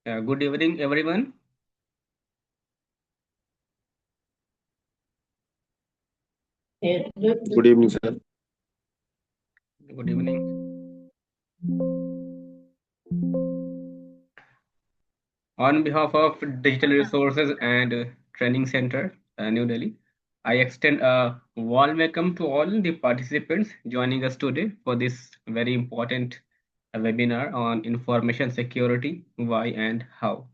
Good evening, everyone. Good evening, sir. Good evening. On behalf of Digital Resources and Training Center, New Delhi, I extend a warm welcome to all the participants joining us today for this very important webinar on information security, why and how.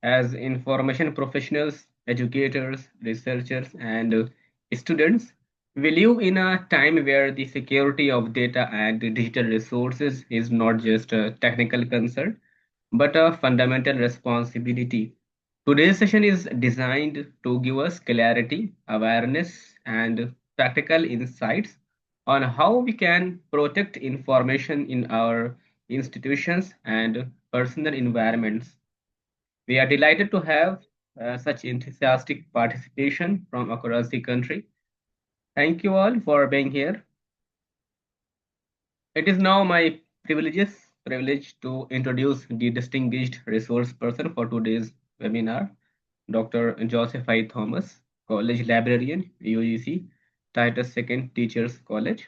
As information professionals, educators, researchers, and students, we live in a time where the security of data and digital resources is not just a technical concern, but a fundamental responsibility. Today's session is designed to give us clarity, awareness, and practical insights on how we can protect information in our institutions and personal environments. We are delighted to have such enthusiastic participation from across the country. Thank you all for being here. It is now my privilege to introduce the distinguished resource person for today's webinar, Dr. Joseph I. Thomas, College Librarian, UGC, Titus II Teachers College.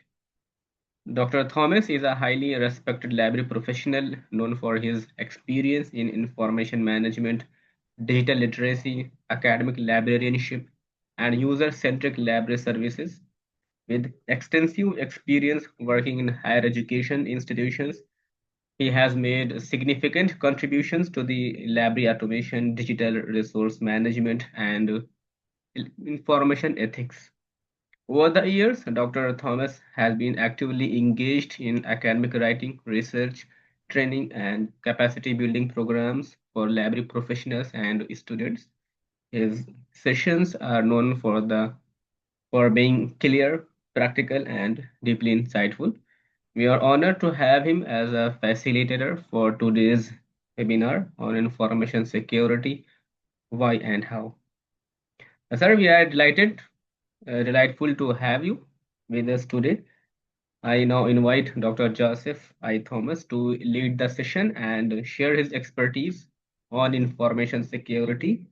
Dr. Thomas is a highly respected library professional known for his experience in information management, digital literacy, academic librarianship, and user-centric library services. With extensive experience working in higher education institutions, he has made significant contributions to the library automation, digital resource management, and information ethics. Over the years, Dr. Thomas has been actively engaged in academic writing, research, training, and capacity building programs for library professionals and students. His sessions are known for being clear, practical, and deeply insightful. We are honored to have him as a facilitator for today's webinar on information security, why and how. Sir, we are delightful to have you with us today. I now invite Dr. Joseph I. Thomas to lead the session and share his expertise on information security,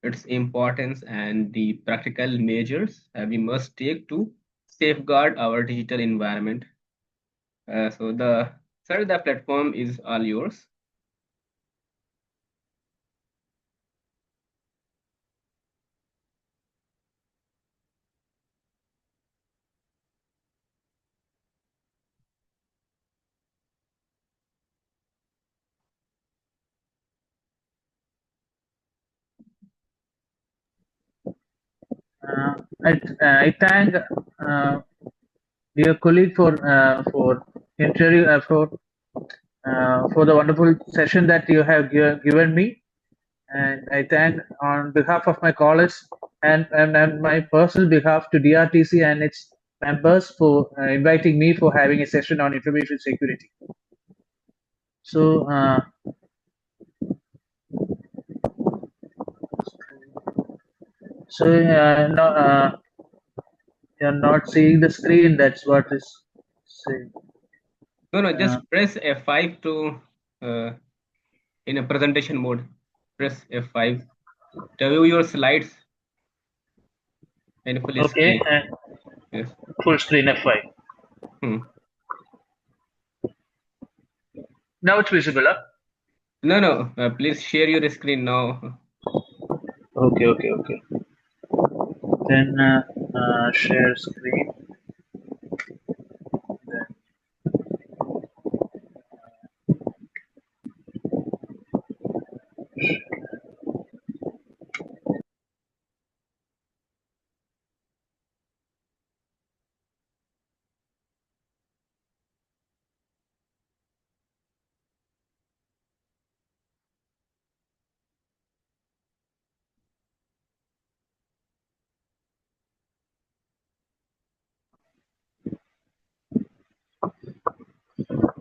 its importance, and the practical measures we must take to safeguard our digital environment. Sir, the platform is all yours. Uh, I thank dear colleague for interview for the wonderful session that you have given me, and I thank on behalf of my college and my personal behalf to DRTC and its members for inviting me for having a session on information security. So no, you're not seeing the screen. That's what is saying. No, just press F5 to in a presentation mode. Press F5 to view your slides in full Okay, screen. Yes. full screen F5. Hmm. Now it's visible, huh? No. Please share your screen now. Okay. Then share screen.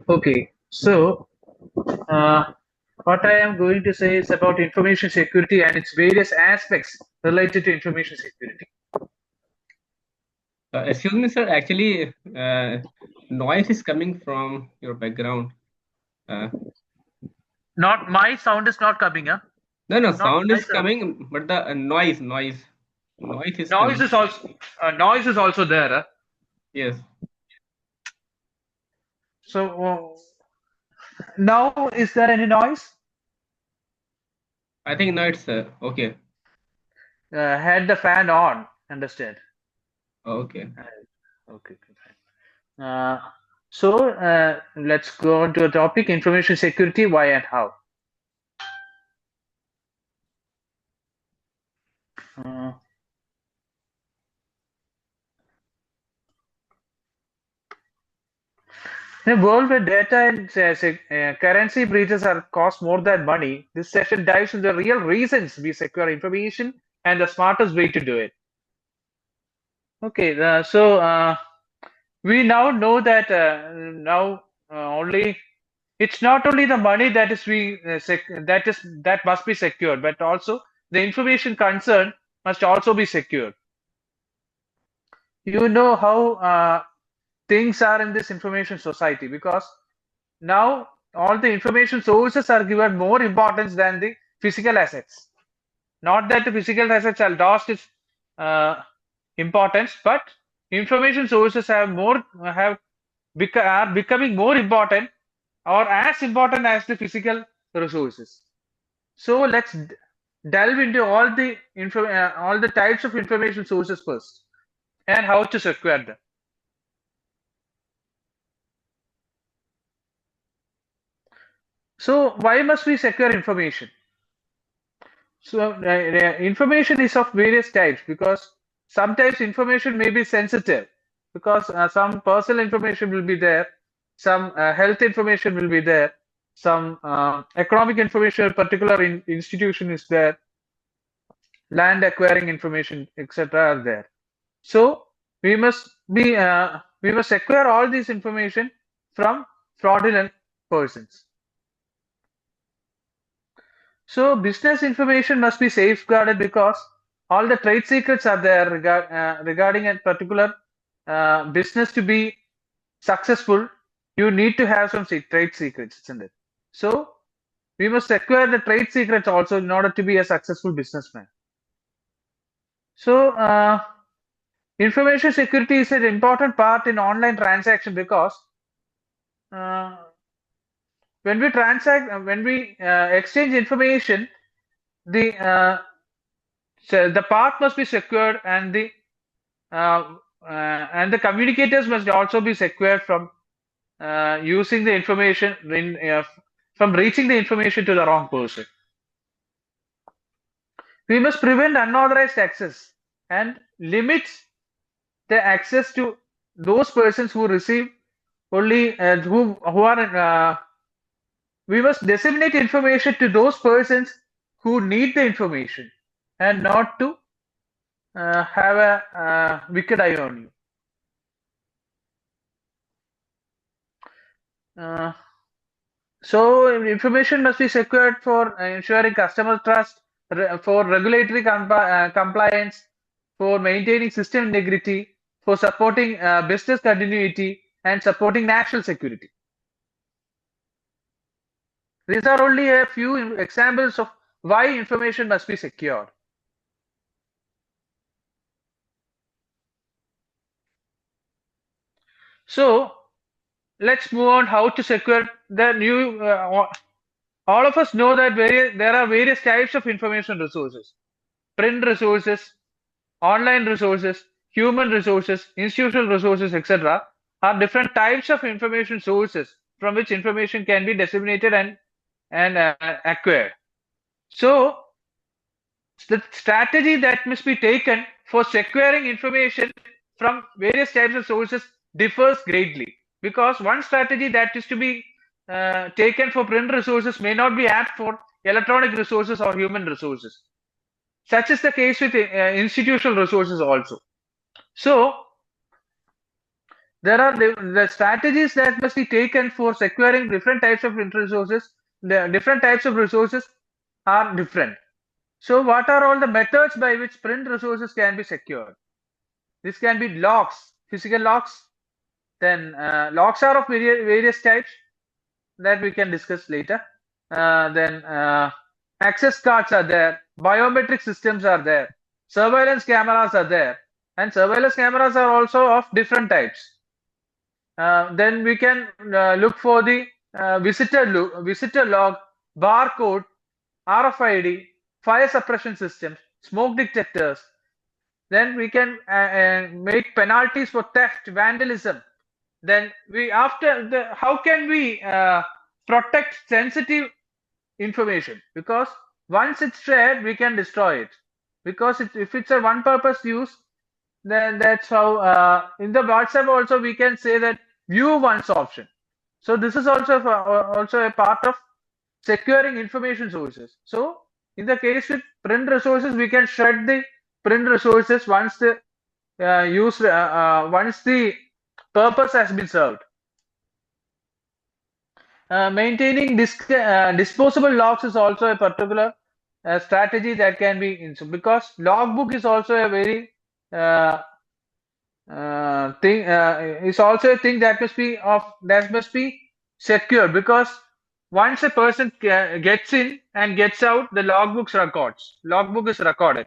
Okay, so what I am going to say is about information security and its various aspects related to information security. Excuse me, sir. Actually, noise is coming from your background. Uh, Not my sound is not coming, huh? No, no, Not sound my is sound. coming, but the noise is Noise coming. is also noise is also there. Huh? Yes, So now is there any noise? I think now it's okay. Had the fan on. Understand? Okay. Okay. Okay, fine. So let's go on to a topic: information security. Why and how? Uh, in a world where data and currency breaches are cost more than money, this session dives into the real reasons we secure information and the smartest way to do it. Okay, we now know that now only it's not only the money that is that must be secured, but also the information concerned must also be secured. You know how things are in this information society because now all the information sources are given more importance than the physical assets. Not that the physical assets are lost its uh, importance, but information sources are becoming more important or as important as the physical resources. So let's delve into all the types of information sources first and how to secure them. So why must we secure information? So information is of various types because sometimes information may be sensitive because some personal information will be there, some health information will be there, some economic information, particular institution is there, land acquiring information, etc. are there. So we must acquire all this information from fraudulent persons. So business information must be safeguarded because all the trade secrets are there regarding a particular business to be successful. You need to have some trade secrets, isn't it? So we must acquire the trade secrets also in order to be a successful businessman. So information security is an important part in online transaction because uh, when we exchange information, the so the path must be secured uh, and the communicators must also be secured from using the information from reaching the information to the wrong person. We must prevent unauthorized access and limit the access to those persons who receive only who are we must disseminate information to those persons who need the information and not to have a wicked eye on you. Uh, so information must be secured for ensuring customer trust, for regulatory compliance, for maintaining system integrity, for supporting business continuity, and supporting national security. These are only a few examples of why information must be secured. So let's move on how to secure the new. All of us know that there are various types of information resources: print resources, online resources, human resources, institutional resources, etc. are different types of information sources from which information can be disseminated and acquired. So the strategy that must be taken for securing information from various types of sources differs greatly because one strategy that is to be taken for print resources may not be apt for electronic resources or human resources. Such is the case with institutional resources also. So there are the strategies that must be taken for securing different types of resources. The different types of resources are different. So what are all the methods by which print resources can be secured? This can be locks, physical locks. Then locks are of various types that we can discuss later. then access cards are there, biometric systems are there, surveillance cameras are there, and surveillance cameras are also of different types. Then we can look for the visitor log, barcode, RFID, fire suppression systems, smoke detectors. Then we can make penalties for theft, vandalism. Then we after the how can we protect sensitive information? Because once it's shared, we can destroy it. Because if it's a one-purpose use, then that's how in the WhatsApp also we can say that view once option. So this is also a part of securing information sources. So in the case with print resources, we can shred the print resources once the once the purpose has been served. Maintaining disposable logs is also a particular strategy that can be because logbook is also a very uh, thing is also a thing that must be secure, because once a person gets in and gets out, the logbook is recorded.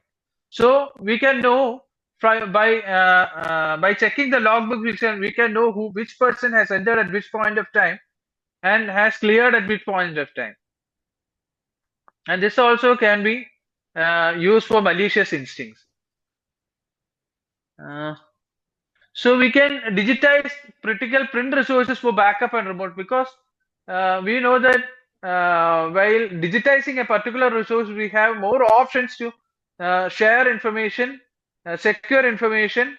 So we can know by checking the logbook, we can know which person has entered at which point of time and has cleared at which point of time. And this also can be used for malicious instincts. Uh, so we can digitize critical print resources for backup and remote, because we know that while digitizing a particular resource, we have more options to share information, secure information,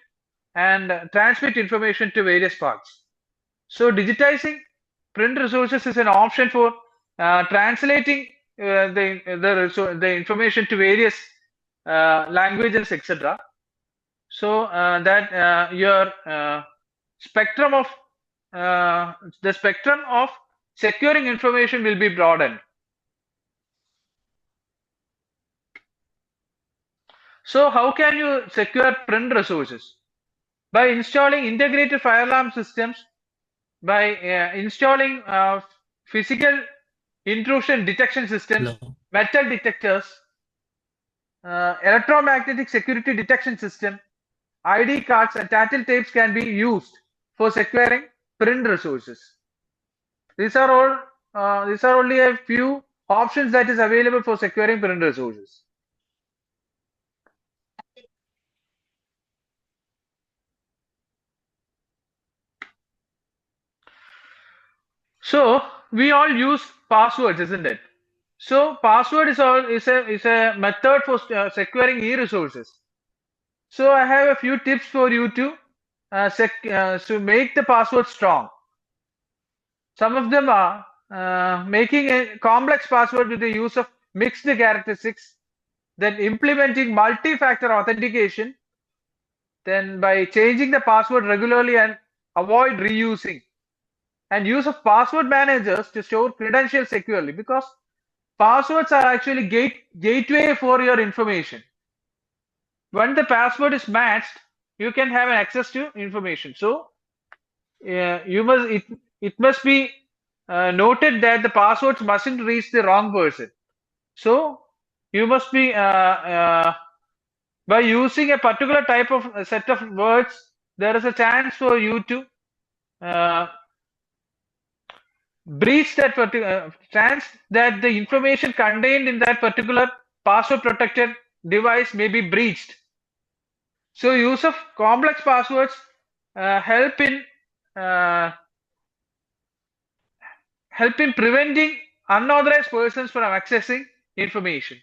and transmit information to various parts. So digitizing print resources is an option for translating the information to various languages, etc. So that your spectrum of the spectrum of securing information will be broadened. So how can you secure print resources? By installing integrated fire alarm systems, by installing physical intrusion detection systems, Hello. metal detectors, electromagnetic security detection system, ID cards and tactile tapes can be used for securing print resources. These are all these are only a few options that is available for securing print resources. So we all use passwords, isn't it? So password is a method for securing e-resources. So I have a few tips for you to make the password strong. Some of them are making a complex password with the use of mixed characteristics, then implementing multi-factor authentication, then by changing the password regularly and avoid reusing, and use of password managers to store credentials securely, because passwords are actually gateway for your information. When the password is matched, you can have access to information. So it must be noted that the passwords mustn't reach the wrong person. So you must be by using a particular type of set of words, there is a chance for you to uh, breach that particular chance that the information contained in that particular password protected device may be breached. So use of complex passwords help in uh, preventing unauthorized persons from accessing information.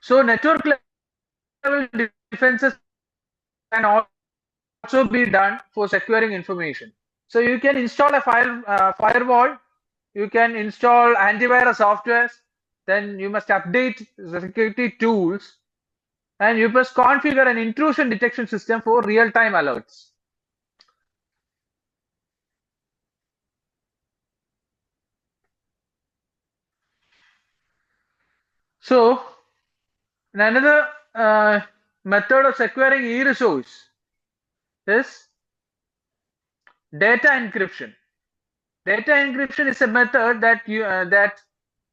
So network level defenses can also be done for securing information. So you can install a firewall, you can install antivirus softwares, then you must update the security tools, and you must configure an intrusion detection system for real-time alerts. So another method of securing e-resource is data encryption. Data encryption is a method that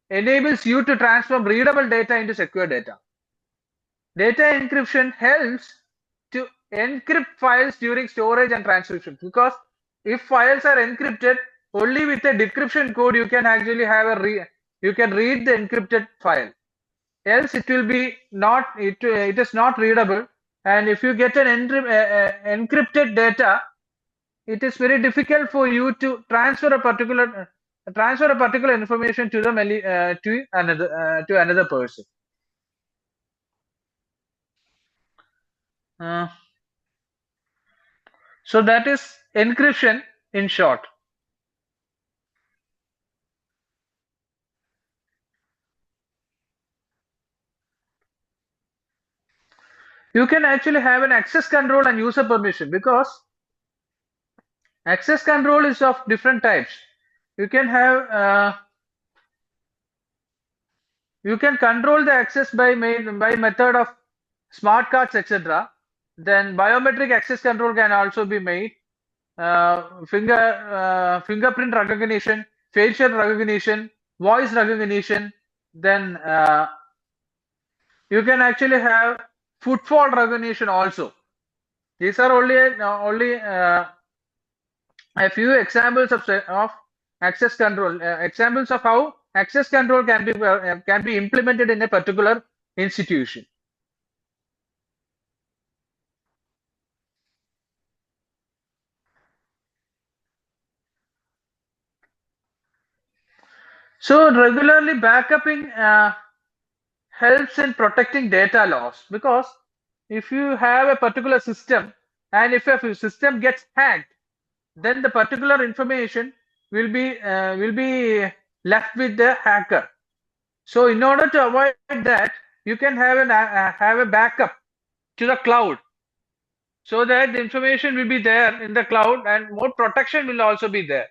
enables you to transform readable data into secure data. Data encryption helps to encrypt files during storage and transcription, because if files are encrypted, only with a decryption code you can actually have you can read the encrypted file. Else it will be not it is not readable, and if you get an encrypted data, it is very difficult for you to transfer a particular information to to another person. Uh, so that is encryption in short. You can actually have an access control and user permission, because access control is of different types. You can have you can control the access by method of smart cards, etc. Then biometric access control can also be made. Fingerprint recognition, facial recognition, voice recognition. Then you can actually have footfall recognition also. These are only a few examples of access control. Examples of how access control can be implemented in a particular institution. So regularly backupping helps in protecting data loss, because if you have a particular system and if your system gets hacked, then the particular information will be left with the hacker. So in order to avoid that, you can have a backup to the cloud, so that the information will be there in the cloud and more protection will also be there.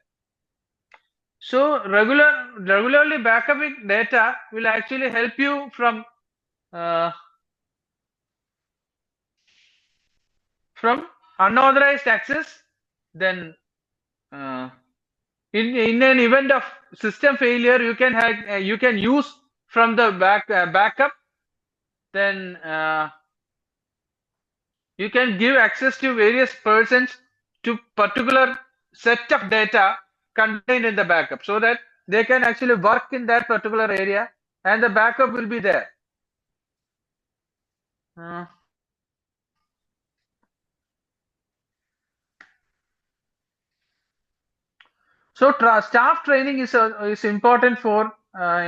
So regularly backupping data will actually help you uh, from unauthorized access. Then in an event of system failure, you can use from the backup. Then you can give access to various persons to particular set of data contained in the backup, so that they can actually work in that particular area and the backup will be there. So staff training is important for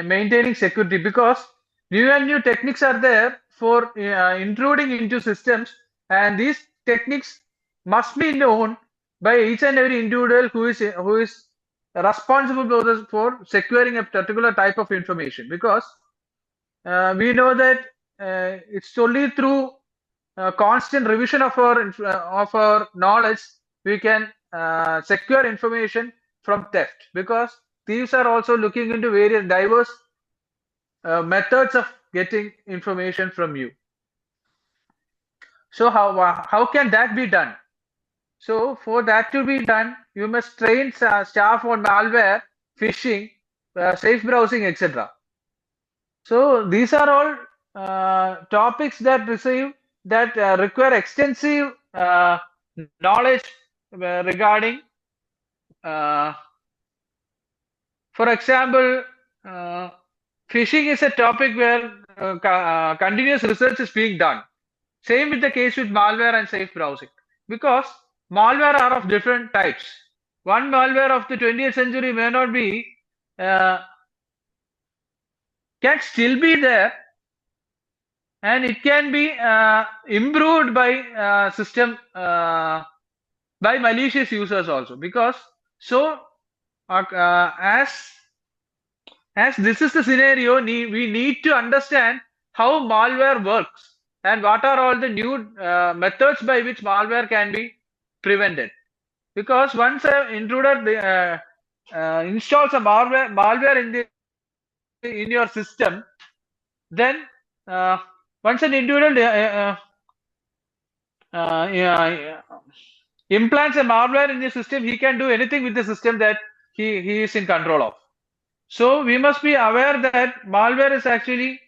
maintaining security, because new techniques are there for intruding into systems, and these techniques must be known by each and every individual who is responsible for securing a particular type of information, because we know that it's only through constant revision of our knowledge we can secure information from theft, because thieves are also looking into various diverse methods of getting information from you. So how can that be done? So for that to be done, you must train staff on malware, phishing, safe browsing, etc. So these are all topics that require extensive knowledge regarding. For example, phishing is a topic where continuous research is being done. Same with the case with malware and safe browsing, because malware are of different types. One malware of the 20th century may not be can still be there, and it can be improved by system by malicious users also, because so as this is the scenario, we need to understand how malware works and what are all the new methods by which malware can be prevented. Because once an intruder installs a malware in your system, then once an individual yeah, implants a malware in the system, he can do anything with the system that he is in control of. So we must be aware that malware is actually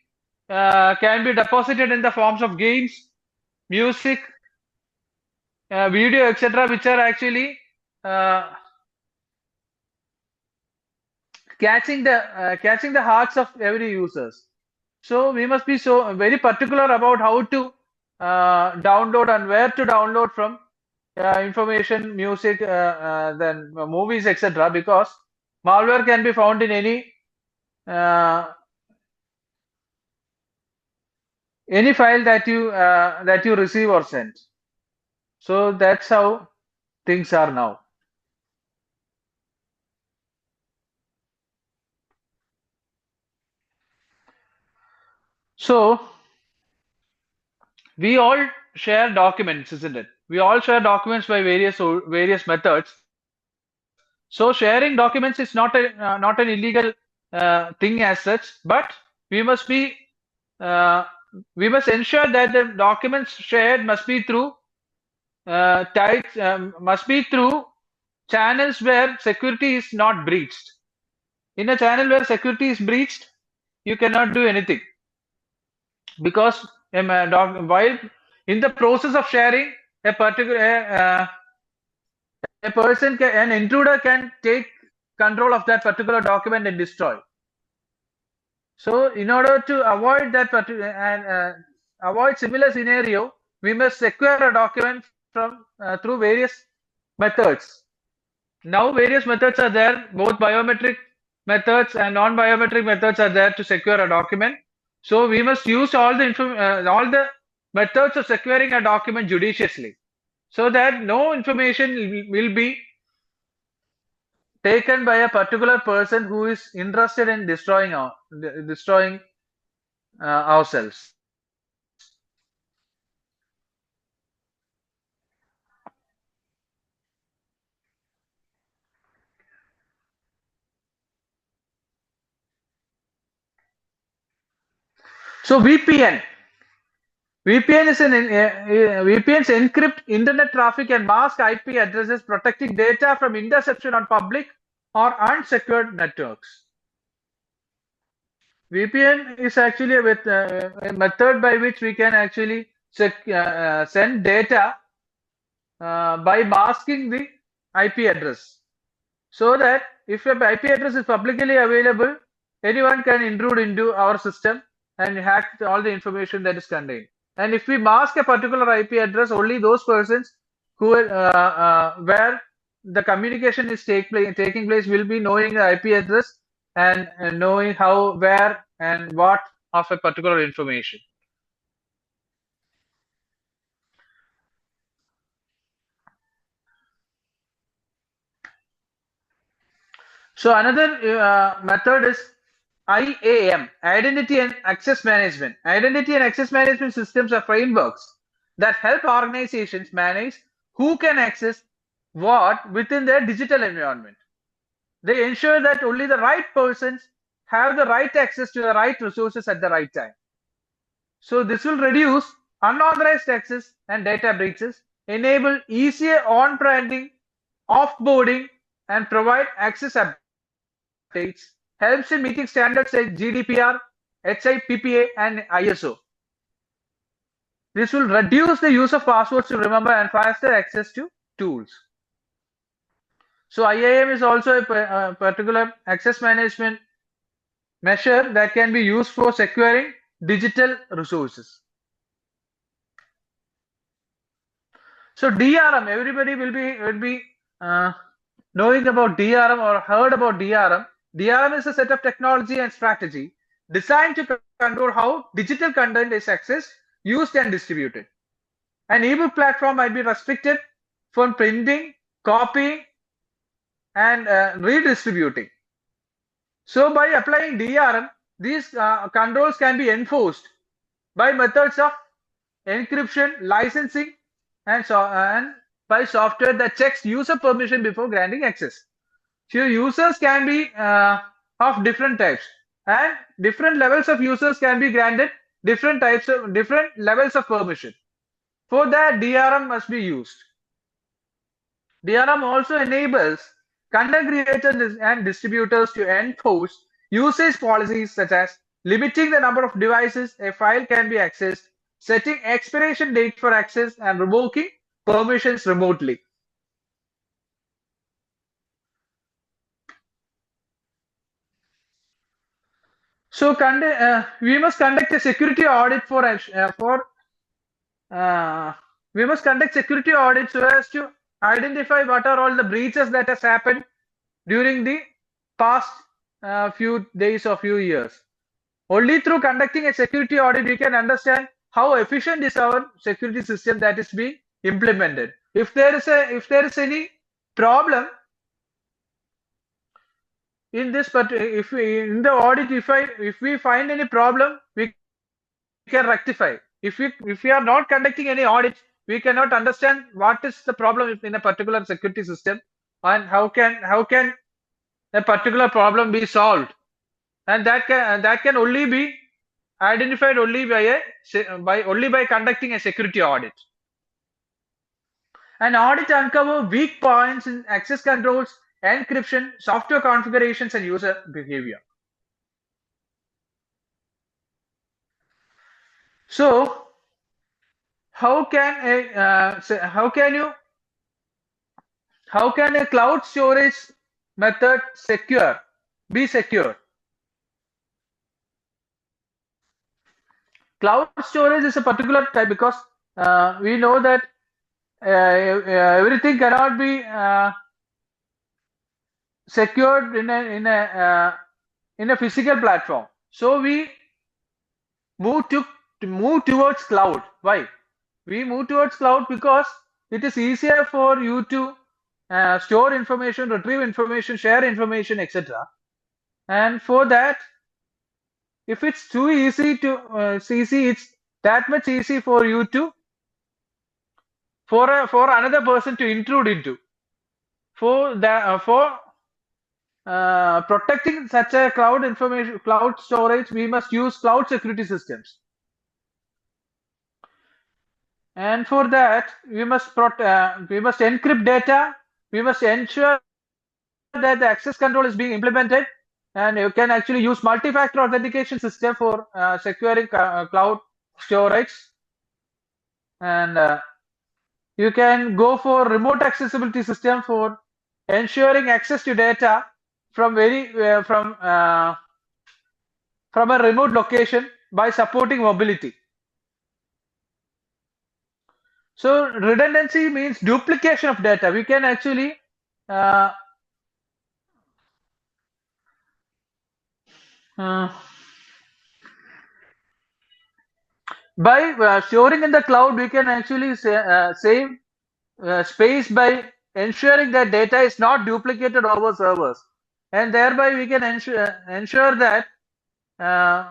can be deposited in the forms of games, music, video, etc., which are actually uh, catching the hearts of every users. So we must be so very particular about how to download and where to download from information, music, then movies, etc. Because malware can be found in uh, any file that you receive or send. So that's how things are now. So we all share documents, isn't it? We all share documents by various methods. So sharing documents is not an illegal thing as such, but we must be uh, we must ensure that the documents shared must be through must be through channels where security is not breached. In a channel where security is breached, you cannot do anything because while in the process of sharing a particular an intruder can take control of that particular document and destroy. So in order to avoid that particular and avoid similar scenario, we must secure a document from through various methods. Now various methods are there, both biometric methods and non-biometric methods are there to secure a document. So we must use all the methods of securing a document judiciously, so that no information will be taken by a particular person who is interested in destroying ourselves. So VPNs encrypt internet traffic and mask IP addresses, protecting data from interception on public or unsecured networks. VPN is actually a method by which we can actually send data by masking the IP address, so that if an IP address is publicly available, anyone can intrude into our system and hack all the information that is contained. And if we mask a particular IP address, only those persons who where the communication is taking place will be knowing the IP address and knowing how, where, and what of a particular information. So another method is IAM, Identity and Access Management. Identity and access management systems are frameworks that help organizations manage who can access what within their digital environment. They ensure that only the right persons have the right access to the right resources at the right time. So this will reduce unauthorized access and data breaches, enable easier on-branding, off-boarding, and provide access updates, helps in meeting standards like GDPR, HIPAA, and ISO. This will reduce the use of passwords to remember and faster access to tools. So IAM is also a particular access management measure that can be used for securing digital resources. So DRM, everybody will be knowing about DRM or heard about DRM. DRM is a set of technology and strategy designed to control how digital content is accessed, used, and distributed. An ebook platform might be restricted from printing, copying, and redistributing. So by applying DRM, these controls can be enforced by methods of encryption, licensing, and by software that checks user permission before granting access. So users can be of different types, and different levels of users can be granted different levels of permission. For that, DRM must be used. DRM also enables content creators and distributors to enforce usage policies such as limiting the number of devices a file can be accessed, setting expiration date for access, and revoking permissions remotely. So we must conduct a security audit uh, we must conduct security audits so as to identify what are all the breaches that has happened during the past few days or few years. Only through conducting a security audit we can understand how efficient is our security system that is being implemented. If there is any problem in this, but if we in the audit if we find any problem, we can rectify. If we are not conducting any audits, we cannot understand what is the problem in a particular security system, and how can a particular problem be solved, and that can only be identified only by conducting a security audit. An audit uncover weak points in access controls, encryption, software configurations, and user behavior. So how can a cloud storage method be secure? Cloud storage is a particular type because we know that everything cannot be secured in a physical platform. So we move towards cloud. Why? We move towards cloud because it is easier for you to store information, retrieve information, share information, etc. And for that, if it's too easy to easy, it's that much easy for you to for another person to intrude into. For protecting such a cloud storage, we must use cloud security systems. And for that, we must encrypt data. We must ensure that the access control is being implemented, and you can actually use multi-factor authentication system for securing cloud storage. And you can go for remote accessibility system for ensuring access to data from from a remote location by supporting mobility. So redundancy means duplication of data. We can actually by storing in the cloud, we can actually save space by ensuring that data is not duplicated over servers, and thereby we can ensure that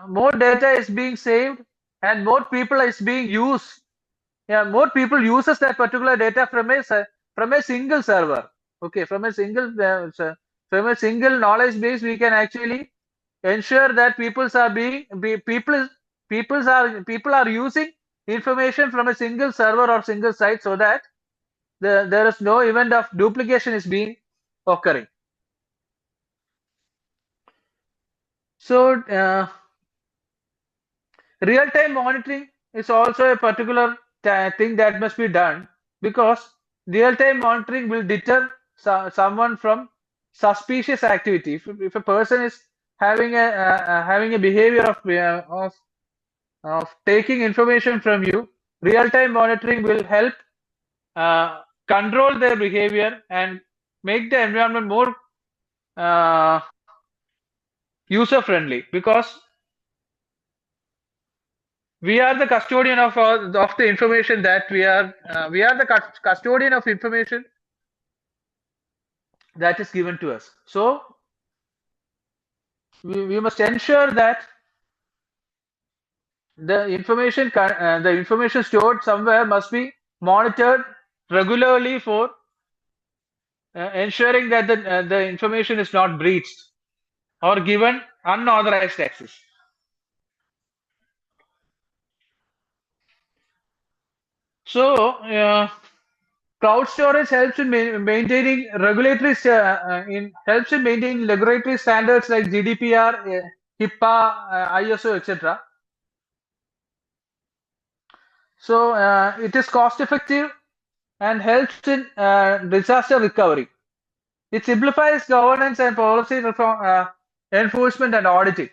more data is being saved and more people is being used. Yeah, more people uses that particular data from a single server. Okay, from a single knowledge base, we can actually ensure that people are using information from a single server or single site, so that there is no event of duplication is being occurring. So real-time monitoring is also a particular thing that must be done, because real-time monitoring will deter someone from suspicious activity. If a person is having a behavior of taking information from you, real-time monitoring will help control their behavior and make the environment more user-friendly, because we are the custodian of the information that we are the custodian of information that is given to us. So we must ensure that the information stored somewhere must be monitored regularly for ensuring that the information is not breached or given unauthorized access. So Cloud storage helps in maintaining regulatory standards like GDPR, HIPAA, ISO, etc. So it is cost effective and helps in disaster recovery. It simplifies governance and policy reform, enforcement and auditing.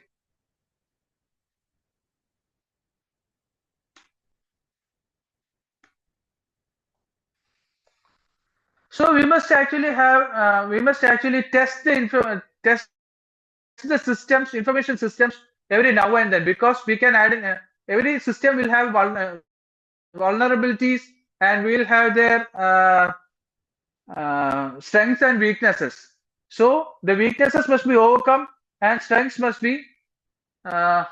So we must actually test the systems, information systems every now and then, because we can add in every system will have vulnerabilities, and will have their strengths and weaknesses. So the weaknesses must be overcome and strengths must be the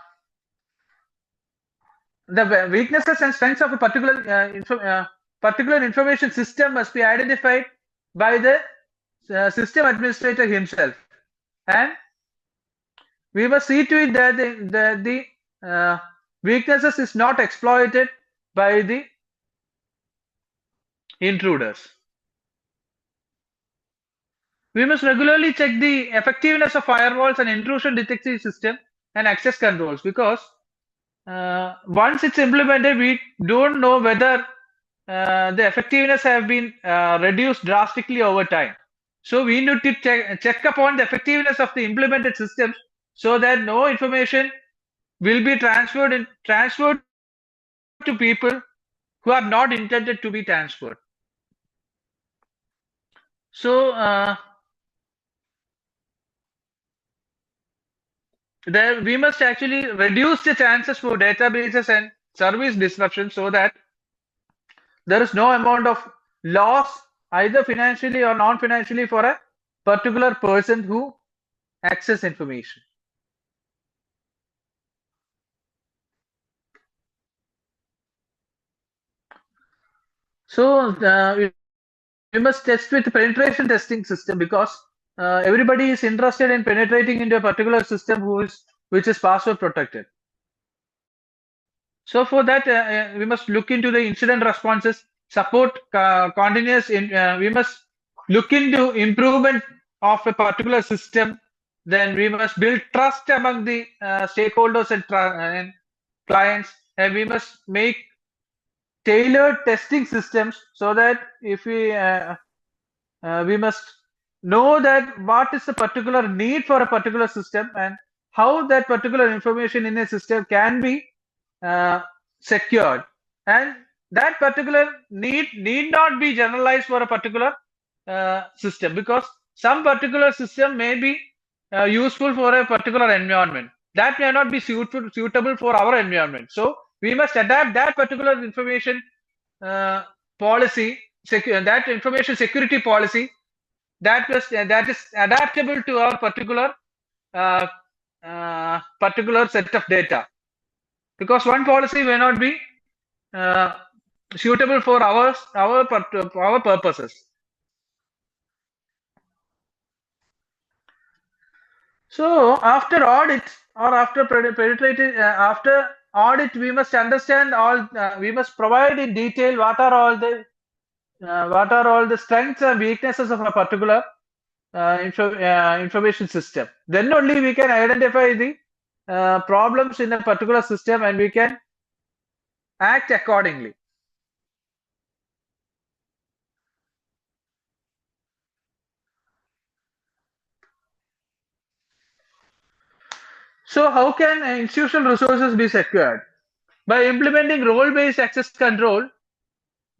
weaknesses and strengths of a particular information system must be identified by the system administrator himself, and we must see to it that the weaknesses is not exploited by the intruders. We must regularly check the effectiveness of firewalls and intrusion detection system and access controls, because once it's implemented, we don't know whether the effectiveness have been reduced drastically over time. So we need to check upon the effectiveness of the implemented systems, so that no information will be transferred to people who are not intended to be transferred. So we must actually reduce the chances for databases and service disruption, so that there is no amount of loss, either financially or non-financially, for a particular person who access information. So we must test with penetration testing system, because everybody is interested in penetrating into a particular system which is password protected. So for that, we must look into the incident responses, support continuous. We must look into improvement of a particular system. Then we must build trust among the stakeholders and clients, and we must make tailored testing systems, so that if we must know that what is the particular need for a particular system, and how that particular information in a system can be secured, and that particular need not be generalized for a particular system, because some particular system may be useful for a particular environment that may not be suitable for our environment. So we must adapt that particular information policy, that information security policy, that is adaptable to our particular set of data, because one policy may not be suitable for our purposes. So after audit, or after audit, we must understand all. We must provide in detail what are all the strengths and weaknesses of a particular information system. Then only we can identify the problems in a particular system, and we can act accordingly. So how can institutional resources be secured? By implementing role-based access control,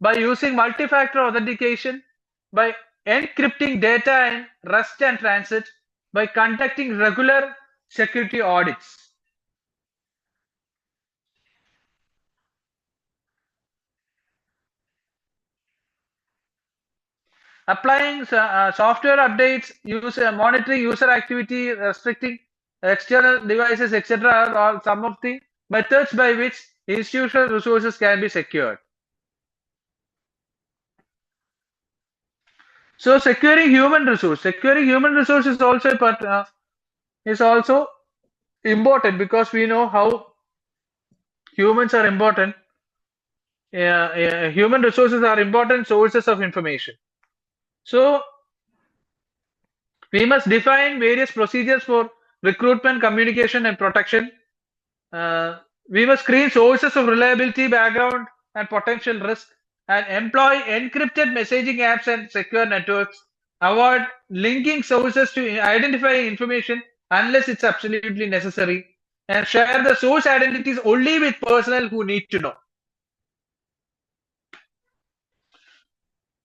by using multi-factor authentication, by encrypting data in rest and transit, by conducting regular security audits. Applying software updates, monitoring user activity, restricting external devices, etc. are all some of the methods by which institutional resources can be secured. So securing human resource is also important, because we know how humans are important. human resources are important sources of information. So we must define various procedures for recruitment, communication, and protection. Uh, we must screen sources of reliability, background, and potential risk, and employ encrypted messaging apps and secure networks. Avoid linking sources to identify information unless it's absolutely necessary, and share the source identities only with personnel who need to know.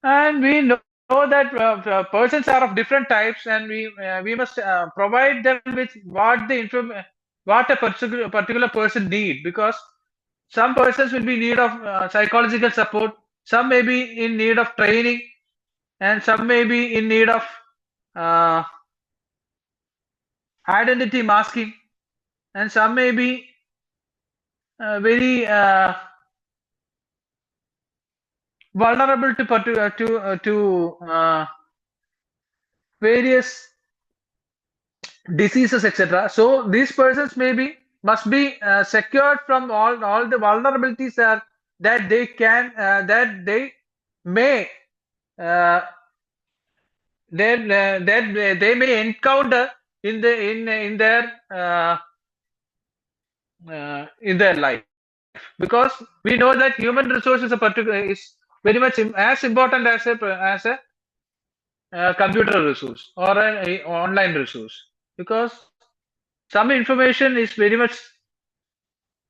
And we know that persons are of different types, and we must provide them with what a particular person need, because some persons will be in need of psychological support, some may be in need of training, and some may be in need of uh, identity masking, and some may be very vulnerable to various diseases, etc. So these persons must be secured from all the vulnerabilities that they can that they may uh, that they may encounter in their life, because we know that human resource is very much as important as a computer resource or an online resource, because some information is very much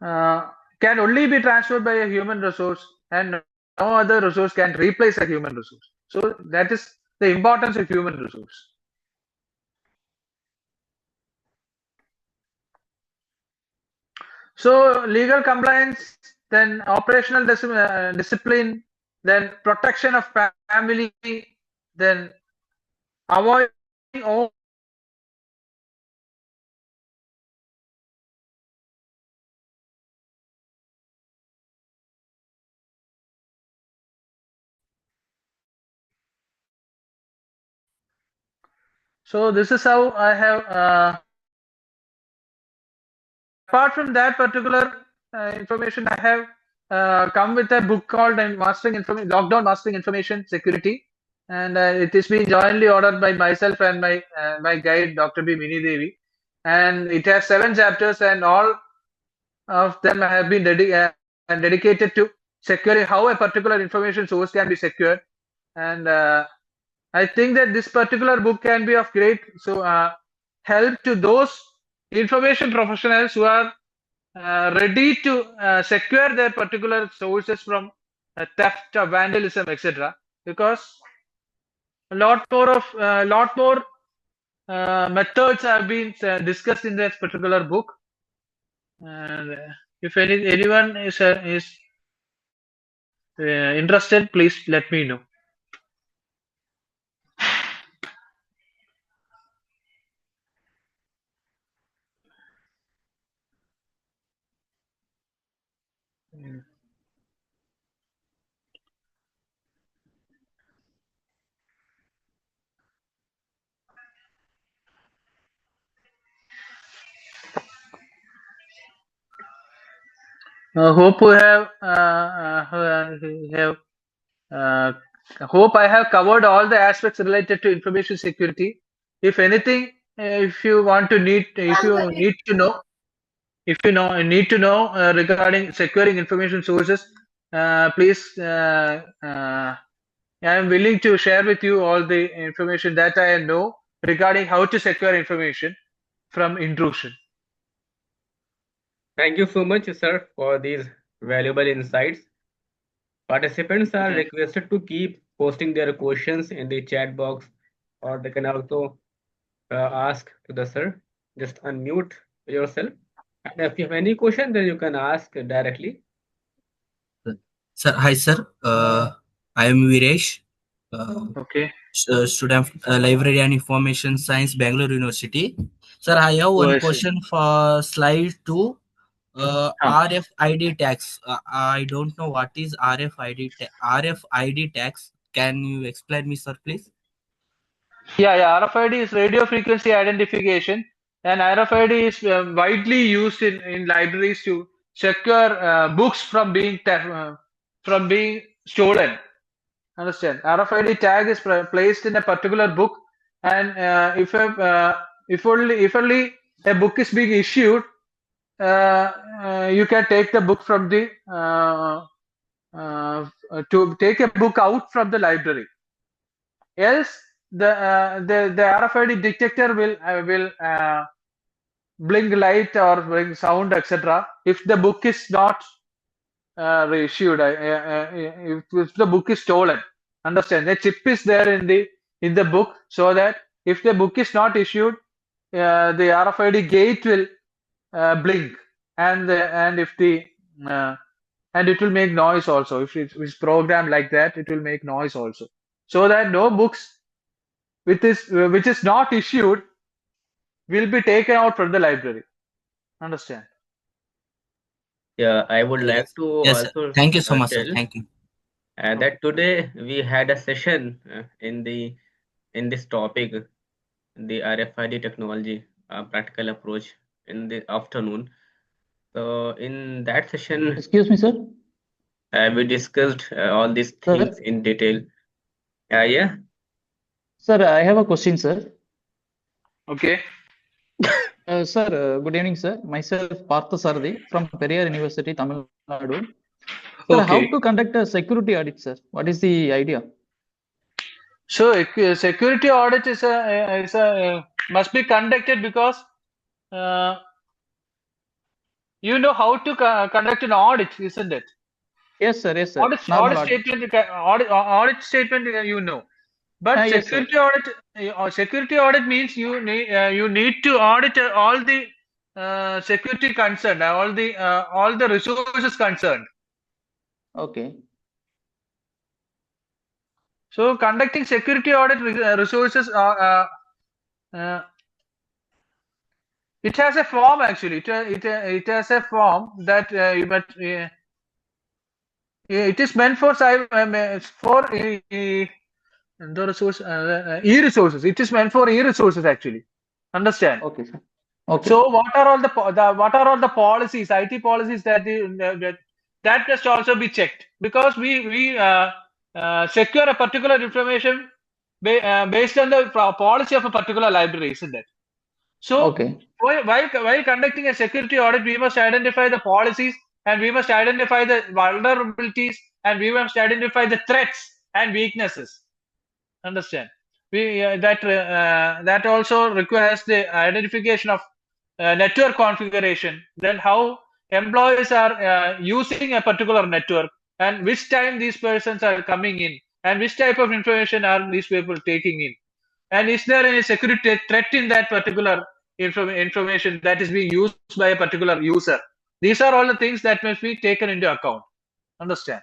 uh, can only be transferred by a human resource, and no other resource can replace a human resource. So that is the importance of human resource. So legal compliance, then operational discipline, then protection of family, then avoiding all. So this is how I have. Apart from that particular information, I have come with a book called Mastering Information, Lockdown Mastering Information Security, and it is being jointly ordered by myself and my guide, Dr. B. Mini Devi, and it has 7 chapters, and all of them have been dedicated to securing how a particular information source can be secured. And I think that this particular book can be of great help to those information professionals who are ready to secure their particular sources from theft, vandalism, etc. Because lot more methods have been discussed in that particular book. And if anyone is interested, please let me know. Hope we have uh, hope I have covered all the aspects related to information security. If anything, if you want to need, if you need to know, if you need to know regarding securing information sources, please. I am willing to share with you all the information that I know regarding how to secure information from intrusion. Thank you so much, sir, for these valuable insights. Participants are Thank requested to keep posting their questions in the chat box, or they can also ask to the sir. Just unmute yourself. And if you have any question, then you can ask directly. Sir, hi sir. I am Viresh, Okay. student Library and Information Science, Bangalore University. Sir, I have one OSC. question for slide 2. Huh. RFID tags. I don't know what is RFID tags. Can you explain me, sir, please? Yeah. RFID is radio frequency identification, and RFID is widely used in libraries to secure books from being theft. from being stolen. Understand? RFID tag is placed in a particular book, and if only a book is being issued, you can take the book from the to take a book out from the library. Else, the RFID detector will blink light or blink sound, etc. If the book is not reissued, if the book is stolen. Understand? The chip is there in the book, so that if the book is not issued, the RFID gate will blink, and if the and it will make noise also. If it is programmed like that, it will make noise also, so that no books which is not issued will be taken out from the library. Understand? Yeah, I would like Yes. to Yes, sir. also Thank you so much, sir. tell Thank you. that today we had a session in this topic, the RFID technology, practical approach in the afternoon. So in that session, Excuse me, sir. we discussed all these things Sir, in detail. Yeah. sir, I have a question, sir. Okay. Sir, good evening, sir. Myself, Partha Sardi from Periyar University, Tamil Nadu. Sir, how Okay. to conduct a security audit, sir? What is the idea? So security audit is a must be conducted because uh, you know how to conduct an audit, isn't it? Yes, sir. Yes, sir. Audit Normal audit audit. statement audit statement you know, but Yes, sir. security audit means you need to audit all the security concerned, all the resources concerned. Okay. So conducting security audit resources are it has a form actually. It has a form that it is meant for the resource e-resources. It is meant for e-resources actually. Understand? Okay, sir. Okay. So what are all what are all the policies, IT policies that must also be checked, because we secure a particular information based on the policy of a particular library, isn't it? So Okay. while conducting a security audit, we must identify the policies, and we must identify the vulnerabilities, and we must identify the threats and weaknesses. Understand? That also requires the identification of network configuration, then how employees are using a particular network, and which time these persons are coming in, and which type of information are these people taking in, and is there any security threat in that particular information that is being used by a particular user. These are all the things that must be taken into account. Understand?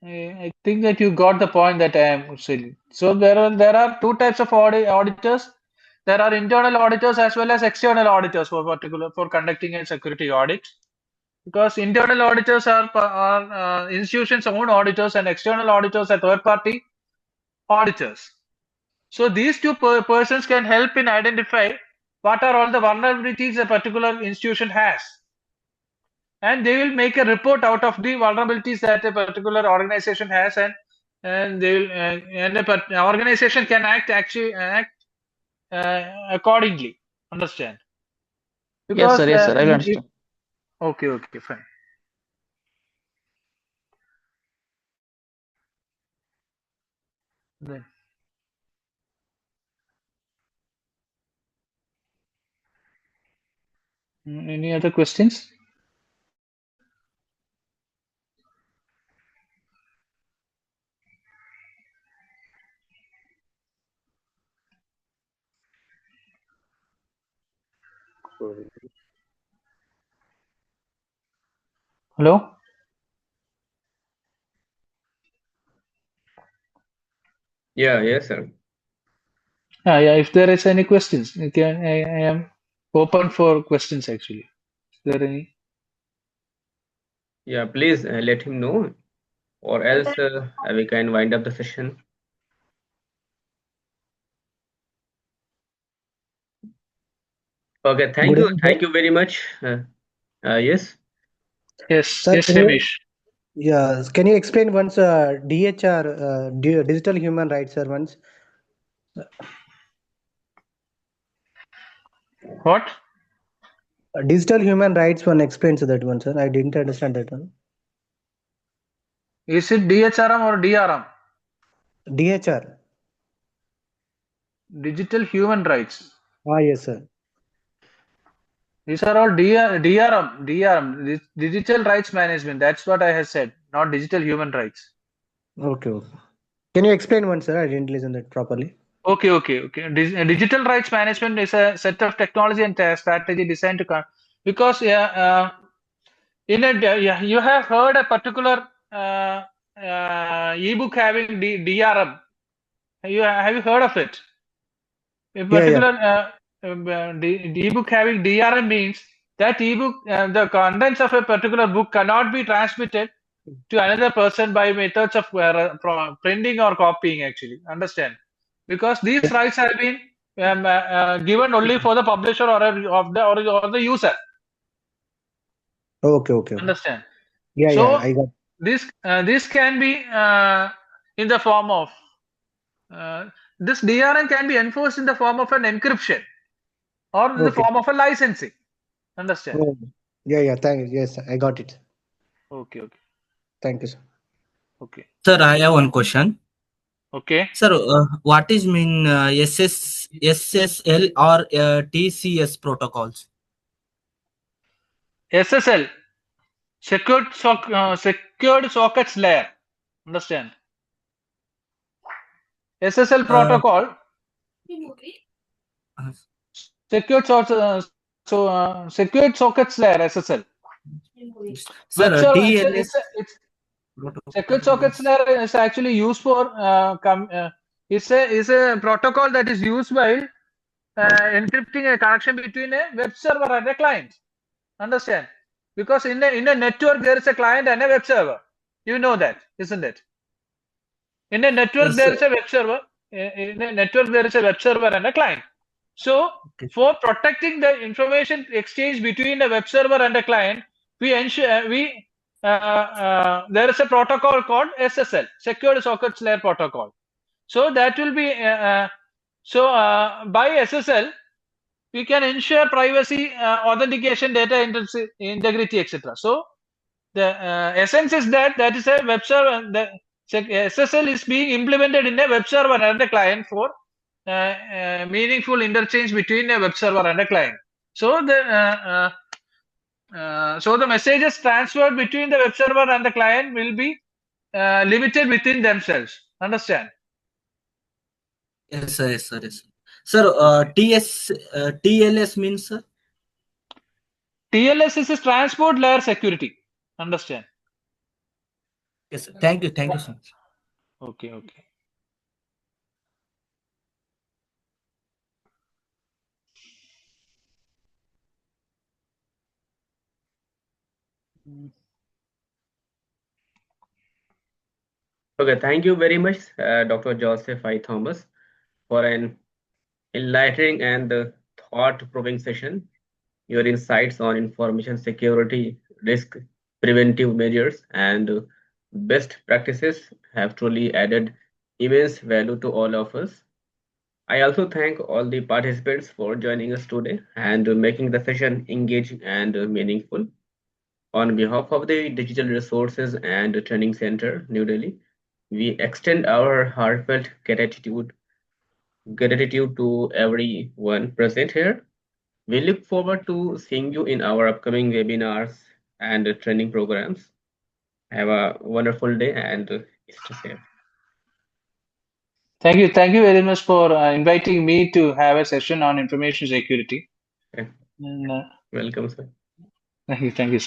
I think that you got the point that I am saying. So there are two types of auditors. There are internal auditors as well as external auditors for conducting a security audit. Because internal auditors are institutions' own auditors, and external auditors are third-party auditors. So these two persons can help in identify what are all the vulnerabilities a particular institution has, and they will make a report out of the vulnerabilities that a particular organization has, and they will and a organization can act accordingly. Understand? Yes, Because sir. Yes, sir. I will understand. okay, fine. Then, any other questions? Hello? Yeah. Yes, sir. Yeah. If there is any questions, I am open for questions actually. Is there any? Yeah. Please let him know, or else we can wind up the session. Okay, thank Good you. evening, Thank sir. you very much. Yes. Yes, Sir, yes, can you, Hamish. can you explain once DHR, Digital Human Rights, sir, once? What? Digital Human Rights one explains that one, sir. I didn't understand that one. Is it DHRM or DRM? DHR. Digital Human Rights. Ah, yes, sir. These are all DRM, Digital Rights Management. That's what I have said, not Digital Human Rights. Okay, okay. Can you explain one, sir? I didn't listen that properly. Okay. Digital rights management is a set of technology and strategy designed to because in a you have heard a particular ebook having DRM. Have you heard of it? A Yeah, yeah. particular the ebook having DRM means that ebook, the contents of a particular book cannot be transmitted to another person by methods of printing or copying. Actually, understand? Because these rights have been given only for the publisher or the user. Okay, okay, okay. Understand? Yeah, So yeah, I got. this can be in the form of this DRM can be enforced in the form of an encryption or in the Okay. form of a licensing. Understand? Oh, yeah, yeah. Thank you. Yes, I got it. Okay. Thank you, sir. Okay. Sir, I have one question. Okay. Sir, what is mean SSL or TCS protocols? SSL, secured sockets layer. Understand? SSL protocol, secured secured sockets layer, SSL. Sir, Web server, TLS it's secured sockets layer is actually used for it's a protocol that is used by encrypting a connection between a web server and a client. Understand? Because in a network there is a client and a web server. You know that, isn't it? In a network there is a web server. In a network there is a web server and a client. So for protecting the information exchange between a web server and a client, we ensure there is a protocol called SSL, Secured Sockets Layer Protocol. So that will be by SSL we can ensure privacy, authentication, data integrity, etc. So the essence is that is a web server. The SSL is being implemented in a web server and a client for meaningful interchange between a web server and a client. So the messages transferred between the web server and the client will be limited within themselves. Understand? Yes, sir. Yes, sir. Yes, sir. Sir, TLS means, sir? TLS is a transport layer security. Understand? Yes, sir. Thank you. Thank you so much. Okay. Okay, thank you very much, Dr. Joseph I. Thomas, for an enlightening and thought-provoking session. Your insights on information security, risk preventive measures, and best practices have truly added immense value to all of us. I also thank all the participants for joining us today and making the session engaging and meaningful. On behalf of the Digital Resources and Training Center, New Delhi, we extend our heartfelt gratitude to everyone present here. We look forward to seeing you in our upcoming webinars and training programs. Have a wonderful day and stay safe. Thank you very much for inviting me to have a session on information security. Okay. And, Welcome, sir. thank you.